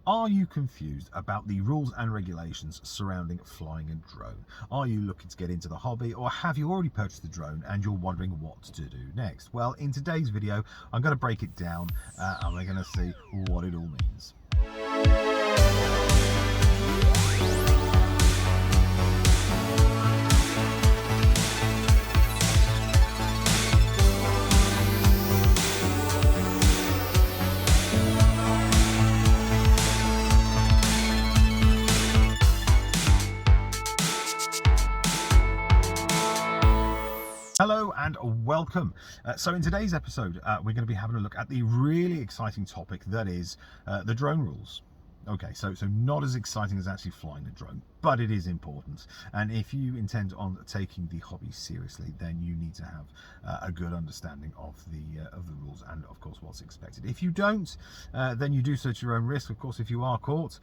Are you confused about the rules and regulations surrounding flying a drone? Are you looking to get into the hobby, or have you already purchased a drone and you're wondering what to do next? Well, in today's video, I'm going to break it down and we're going to see what it all means. Hello and welcome. So in today's episode, we're going to be having a look at the really exciting topic that is the drone rules. Okay, so not as exciting as actually flying a drone, but it is important. And if you intend on taking the hobby seriously, then you need to have a good understanding of the rules and, of course, what's expected. If you don't, then you do so at your own risk. Of course, if you are caught,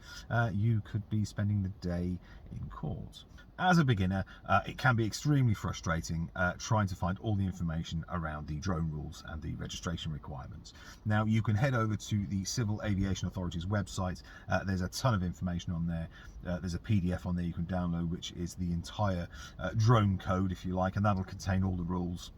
you could be spending the day in court. As a beginner, it can be extremely frustrating trying to find all the information around the drone rules and the registration requirements. Now, you can head over to the Civil Aviation Authority's website. There's a ton of information on there. There's a PDF on there you can download, which is the entire drone code, if you like, and that'll contain all the rules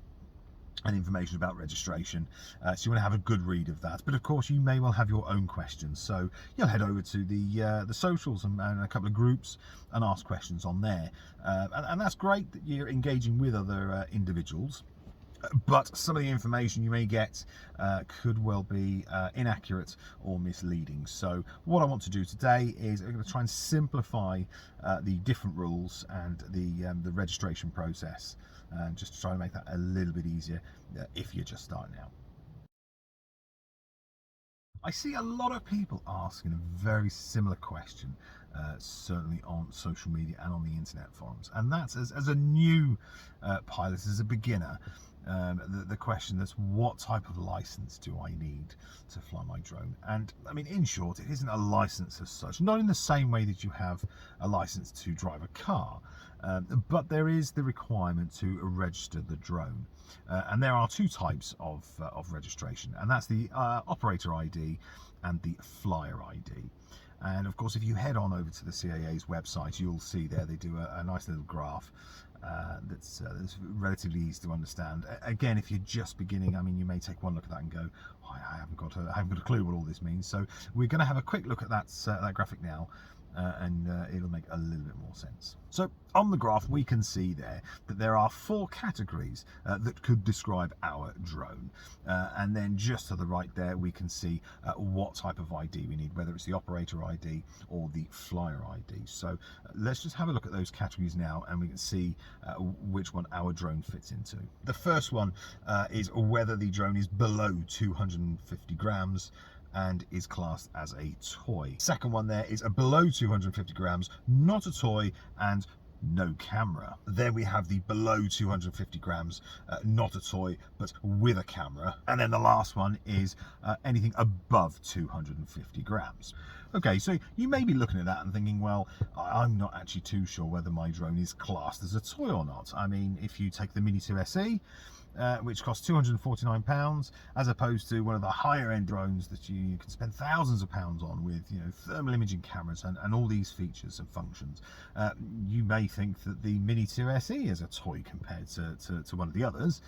and information about registration, so you want to have a good read of that. But of course, you may well have your own questions, so you'll head over to the socials and a couple of groups and ask questions on there, and that's great that you're engaging with other individuals. But some of the information you may get could well be inaccurate or misleading. So what I want to do today is I'm going to try and simplify the different rules and the registration process, just to try and make that a little bit easier if you're just starting out. I see a lot of people asking a very similar question, certainly on social media and on the internet forums, and that's as a new pilot, as a beginner, the question is, what type of license do I need to fly my drone? And I mean, in short, it isn't a license as such, not in the same way that you have a license to drive a car, but there is the requirement to register the drone. And there are two types of registration, and that's the operator ID and the flyer ID. And of course, if you head on over to the CAA's website, you'll see there they do a nice little graph that's relatively easy to understand. Again, if you're just beginning, I mean, you may take one look at that and go, oh, I haven't got a clue what all this means. So we're going to have a quick look at that graphic now. And it'll make a little bit more sense. So on the graph, we can see there that there are four categories that could describe our drone. And then just to the right there, we can see what type of ID we need, whether it's the operator ID or the flyer ID. So let's just have a look at those categories now, and we can see which one our drone fits into. The first one is whether the drone is below 250 grams and is classed as a toy. Second one there is a below 250 grams, not a toy, and no camera. Then we have the below 250 grams, not a toy, but with a camera. And then the last one is anything above 250 grams. Okay, so you may be looking at that and thinking, well, I'm not actually too sure whether my drone is classed as a toy or not. I mean, if you take the Mini 2 SE, which costs £249, as opposed to one of the higher end drones that you can spend thousands of pounds on, with, you know, thermal imaging cameras and all these features and functions, you may think that the Mini 2 SE is a toy compared to one of the others.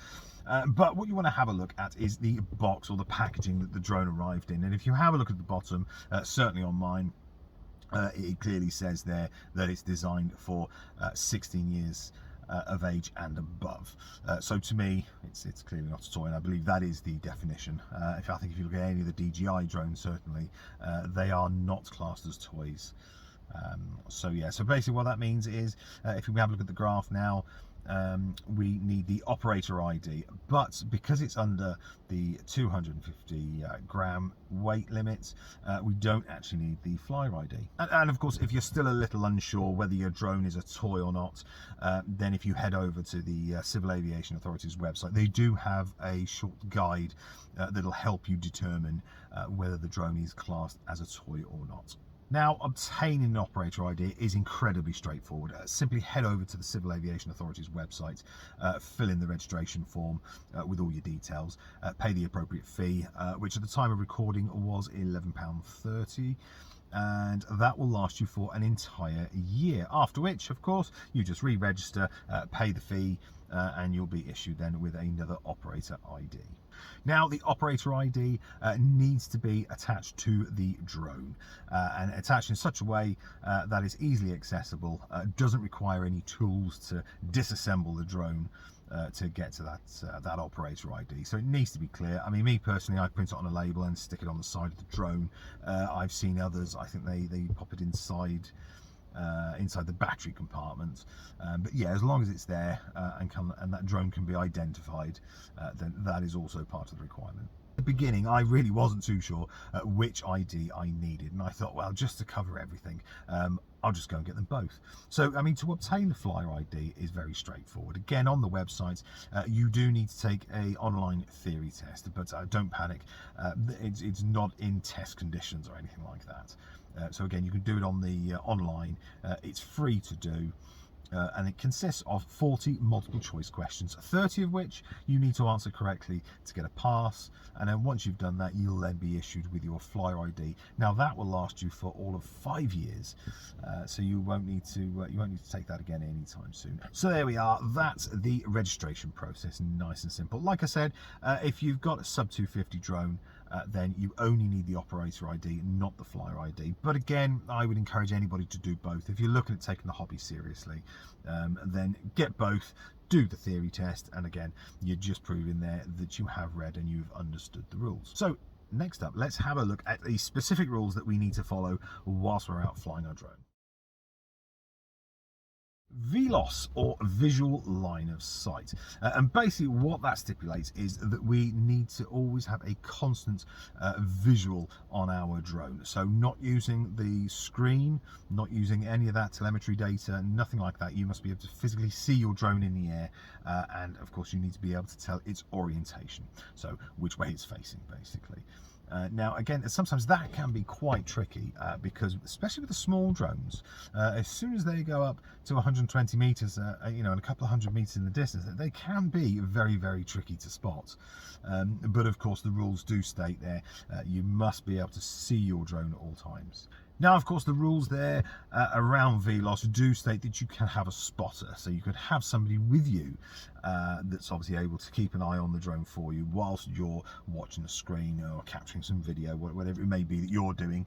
But what you want to have a look at is the box or the packaging that the drone arrived in. And if you have a look at the bottom, certainly on mine, it clearly says there that it's designed for 16 years of age and above. So to me, it's clearly not a toy, and I believe that is the definition. I think if you look at any of the DJI drones, certainly they are not classed as toys. So yeah, so basically what that means is, if we have a look at the graph now, we need the operator ID, but because it's under the 250 gram weight limit, we don't actually need the flyer ID. And of course, if you're still a little unsure whether your drone is a toy or not, then if you head over to the Civil Aviation Authority's website, they do have a short guide that'll help you determine whether the drone is classed as a toy or not. Now, obtaining an operator ID is incredibly straightforward. Simply head over to the Civil Aviation Authority's website, fill in the registration form with all your details, pay the appropriate fee, which at the time of recording was £11.30. and that will last you for an entire year, after which of course you just re-register, pay the fee, and you'll be issued then with another operator ID. Now the operator ID needs to be attached to the drone, and attached in such a way that is easily accessible, doesn't require any tools to disassemble the drone to get to that operator ID. So it needs to be clear. I mean, me personally, I print it on a label and stick it on the side of the drone. I've seen others, I think they pop it inside the battery compartment, but yeah, as long as it's there and that drone can be identified, then that is also part of the requirement. At the beginning, I really wasn't too sure which ID I needed, and I thought, well, just to cover everything, I'll just go and get them both. So, I mean, to obtain the flyer ID is very straightforward. Again, on the website, you do need to take a online theory test, but don't panic. It's not in test conditions or anything like that. So again, you can do it on the online. It's free to do. And it consists of 40 multiple choice questions, 30 of which you need to answer correctly to get a pass, and then once you've done that, you'll then be issued with your flyer ID. Now that will last you for all of 5 years, so you won't need to take that again anytime soon. So there we are. That's the registration process, nice and simple. Like I said, if you've got a sub 250 drone, then you only need the operator ID, not the flyer ID. But again, I would encourage anybody to do both. If you're looking at taking the hobby seriously, then get both, do the theory test, and again, you're just proving there that you have read and you've understood the rules. So next up, let's have a look at the specific rules that we need to follow whilst we're out flying our drone. VLOS, or visual line of sight, and basically what that stipulates is that we need to always have a constant visual on our drone. So not using the screen, not using any of that telemetry data, nothing like that. You must be able to physically see your drone in the air, and of course you need to be able to tell its orientation, so which way it's facing basically. Now again, sometimes that can be quite tricky because especially with the small drones, as soon as they go up to 120 meters, you know, and a couple of 100 meters in the distance, they can be very, very tricky to spot. But of course the rules do state there, you must be able to see your drone at all times. Now, of course, the rules there around VLOS do state that you can have a spotter, so you could have somebody with you that's obviously able to keep an eye on the drone for you whilst you're watching a screen or capturing some video, whatever it may be that you're doing.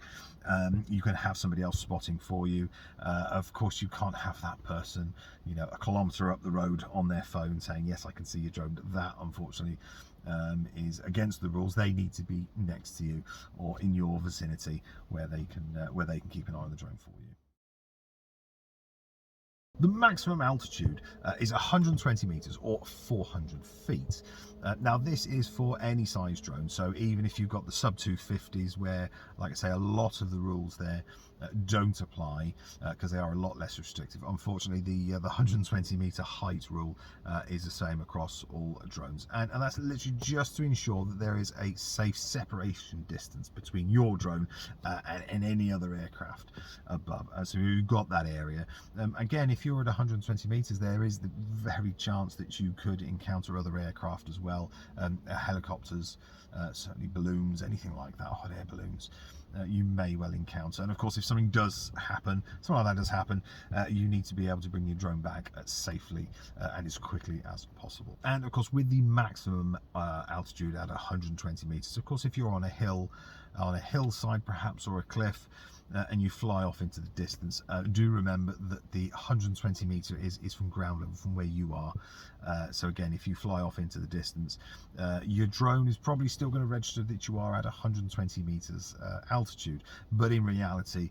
You can have somebody else spotting for you. Of course, you can't have that person, you know, a kilometre up the road on their phone saying, yes, I can see your drone. That, unfortunately, is against the rules. They need to be next to you or in your vicinity where they can keep an eye on the drone for you. The maximum altitude is 120 meters or 400 feet. Now this is for any size drone, so even if you've got the sub 250s where, like I say, a lot of the rules there don't apply because they are a lot less restrictive. Unfortunately, the 120 meter height rule is the same across all drones, and that's literally just to ensure that there is a safe separation distance between your drone and any other aircraft above. So you've got that area. Again, if you're at 120 meters, there is the very chance that you could encounter other aircraft as well, helicopters, certainly balloons, anything like that, hot air balloons. You may well encounter, and of course if something does happen, something like that does happen, you need to be able to bring your drone back safely and as quickly as possible. And of course with the maximum altitude at 120 meters, of course if you're on a hill, on a hillside perhaps, or a cliff, and you fly off into the distance, do remember that the 120 meter is from ground level, from where you are. So again, if you fly off into the distance, your drone is probably still going to register that you are at 120 meters altitude, but in reality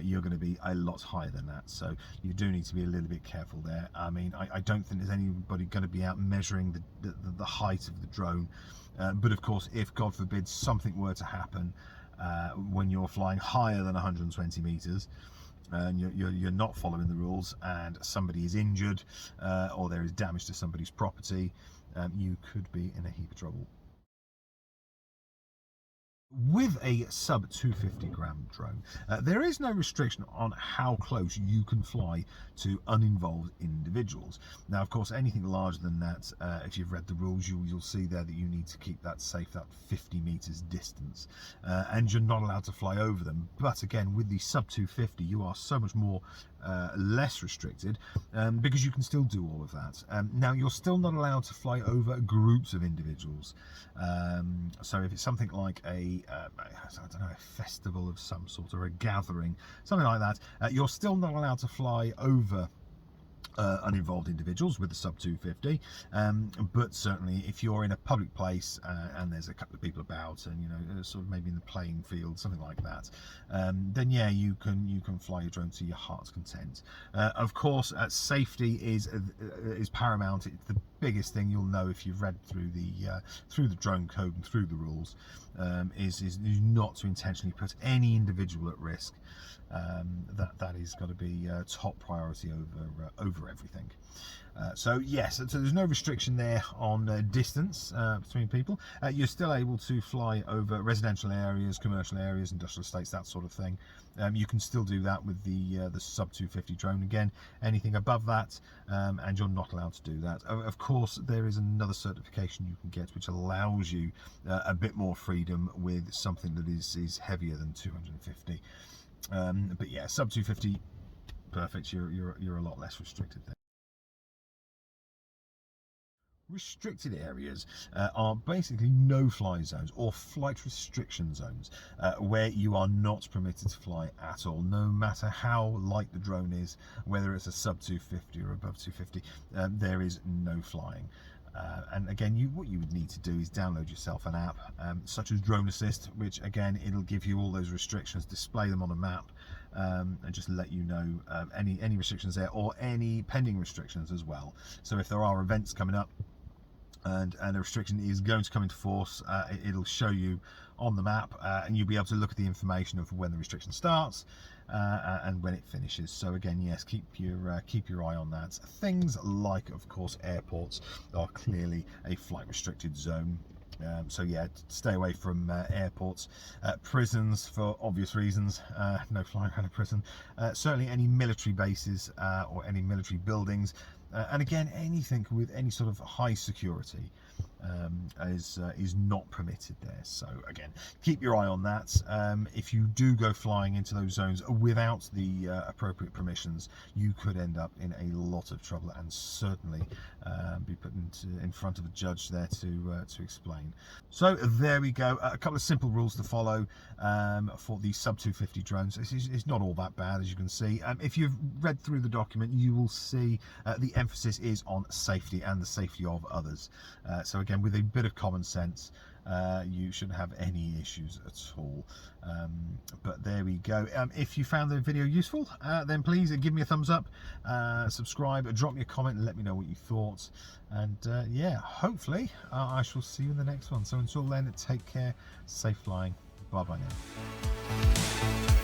you're going to be a lot higher than that, so you do need to be a little bit careful there. I mean, I don't think there's anybody going to be out measuring the height of the drone, but of course if God forbid something were to happen when you're flying higher than 120 meters and you're not following the rules and somebody is injured or there is damage to somebody's property, you could be in a heap of trouble. With a sub 250 gram drone, there is no restriction on how close you can fly to uninvolved individuals. Now, of course, anything larger than that, if you've read the rules, you'll see there that you need to keep that safe, that 50 meters distance, and you're not allowed to fly over them. But again, with the sub 250, you are so much more less restricted, because you can still do all of that. Now, you're still not allowed to fly over groups of individuals. So if it's something like I don't know, a festival of some sort or a gathering, something like that, you're still not allowed to fly over uninvolved individuals with the sub 250, but certainly if you're in a public place and there's a couple of people about, and you know, sort of maybe in the playing field, something like that, then yeah, you can fly your drone to your heart's content. Of course, safety is paramount. It's the biggest thing you'll know if you've read through the drone code and through the rules, is not to intentionally put any individual at risk. That is got to be top priority over everything. So yes, so there's no restriction there on distance between people. You're still able to fly over residential areas, commercial areas, industrial estates, that sort of thing. You can still do that with the sub 250 drone. Again, anything above that, and you're not allowed to do that. Of course, there is another certification you can get which allows you a bit more freedom with something that is heavier than 250. But yeah, sub 250, perfect. You're a lot less restricted there. Restricted areas are basically no-fly zones or flight restriction zones, where you are not permitted to fly at all, no matter how light the drone is, whether it's a sub 250 or above 250. There is no flying. And again, what you would need to do is download yourself an app such as Drone Assist, which again, it'll give you all those restrictions, display them on a map, and just let you know any restrictions there, or any pending restrictions as well. So if there are events coming up and a restriction is going to come into force, it'll show you on the map, and you'll be able to look at the information of when the restriction starts and when it finishes. So again, yes, keep your eye on that. Things like, of course, airports are clearly a flight restricted zone. So yeah, stay away from airports. Prisons, for obvious reasons, no flying around a prison. Certainly any military bases or any military buildings, and again, anything with any sort of high security is not permitted there. So again, keep your eye on that. If you do go flying into those zones without the appropriate permissions, you could end up in a lot of trouble, and certainly be put in front of a judge there to explain. So there we go, a couple of simple rules to follow for the sub 250 drones. It's not all that bad, as you can see. If you've read through the document, you will see the emphasis is on safety and the safety of others. So again, with a bit of common sense, you shouldn't have any issues at all. But there we go. If you found the video useful, then please give me a thumbs up, subscribe, drop me a comment and let me know what you thought. And yeah, hopefully I shall see you in the next one. So until then, take care, safe flying, bye bye now.